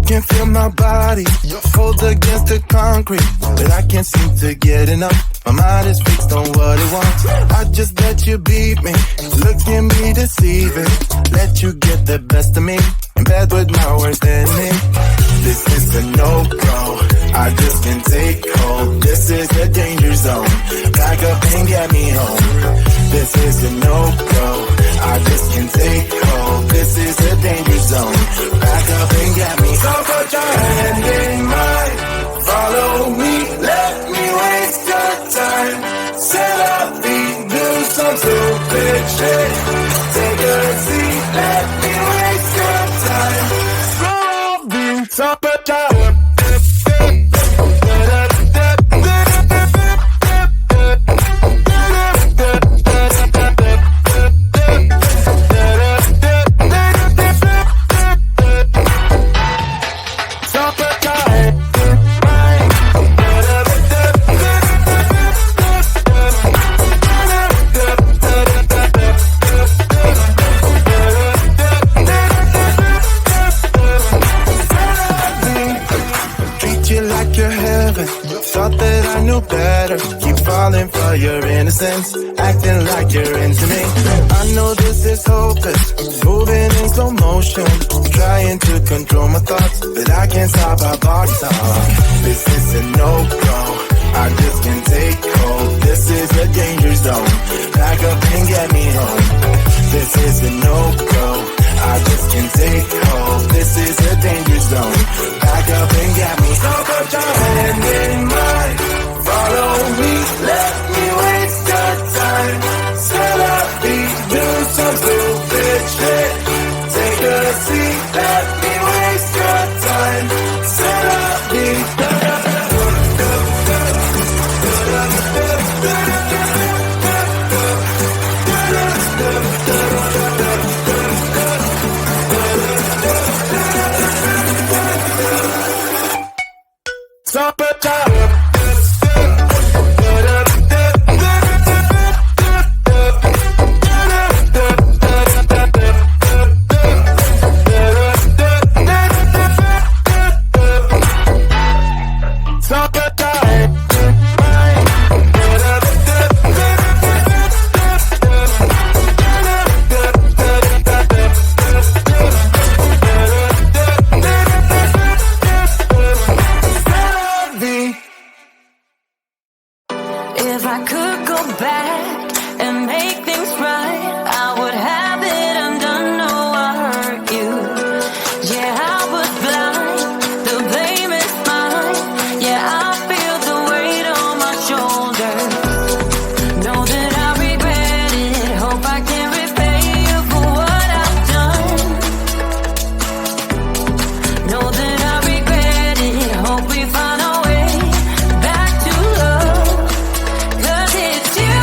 Can feel my body cold against the concrete, but I can't seem to get enough. My mind is fixed on what it wants. I just let you beat me, look at me deceiving. Let you get the best of me, in bed with my worst enemy. This is a no-go, I just can't take hold. This is a danger zone, back up and get me home. This is a no-go, I just can't take hold. This is a danger zone, back up and get me home. So put your hand in mine, follow me, let me waste your time. Set up feet, do some stupid shit. Take a seat, let me waste your time. So put your for your innocence, acting like you're into me. I know this is hopeless, moving in slow motion, trying to control my thoughts, but I can't stop our body talk. This is a no-go, I just can't take hold. This is a danger zone, back up and get me home. This is a no-go, I just can't take hold. This is a danger zone, back up and get me home. So put your hand in mine, follow me, let me waste your time. Set up feet, do some stupid shit. Take a seat, let me waste your time. Set up feet. Stop it down. If I could go back and make things right, I would have it undone. No, I hurt you. Yeah, I was blind. The blame is mine. Yeah, I feel the weight on my shoulders. Know that I regret it. Hope I can repay you for what I've done. Know that I regret it. Hope we find our way back to love. 'Cause it's you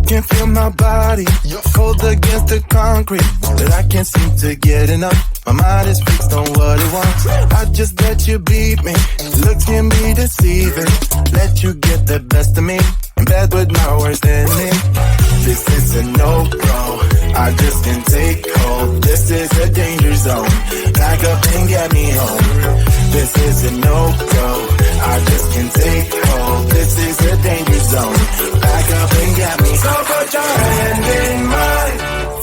can feel my body cold against the concrete, but I can't seem to get enough. My mind is fixed on what it wants. I just let you beat me. Looks can be deceiving. Let you get the best of me. In bed with my worst enemy. This is a no-go. I just can't take hold. This is a danger zone. Back up and get me home. This is a no-go. I just can't take hold. This is a danger zone. Back up and get me. So put your hand in mine.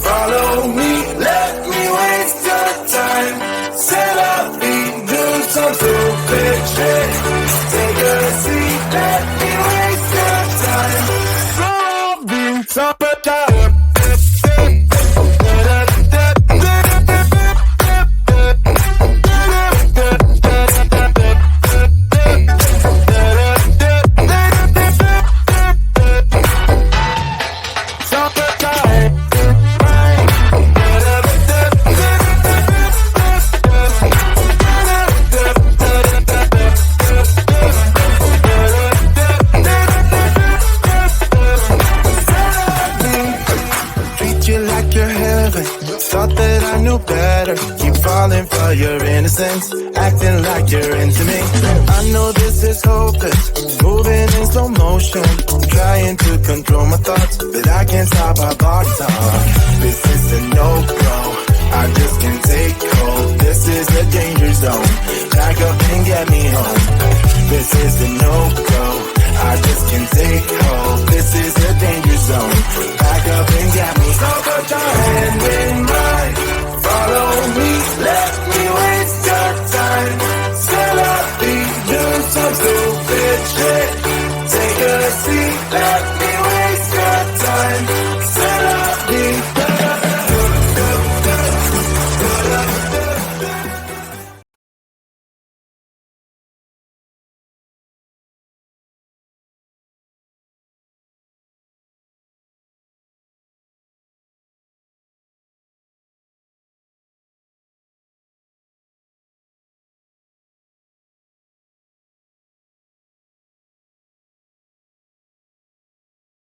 Follow me. Let me waste your time. Set up feet. Do some stupid shit. Take a seat. Let me waste your time. Follow me. So put your your innocence, acting like you're into me. I know this is hopeless, moving in slow motion, trying to control my thoughts, but I can't stop our body talk. This is a no-go, I just can't take hold. This is a danger zone, back up and get me home. This is a no-go, I just can't take hold. This is a danger zone, back up and get me. So put your hand in mine, follow me, let me waste your time. Set up, do some stupid shit. Take a seat, let me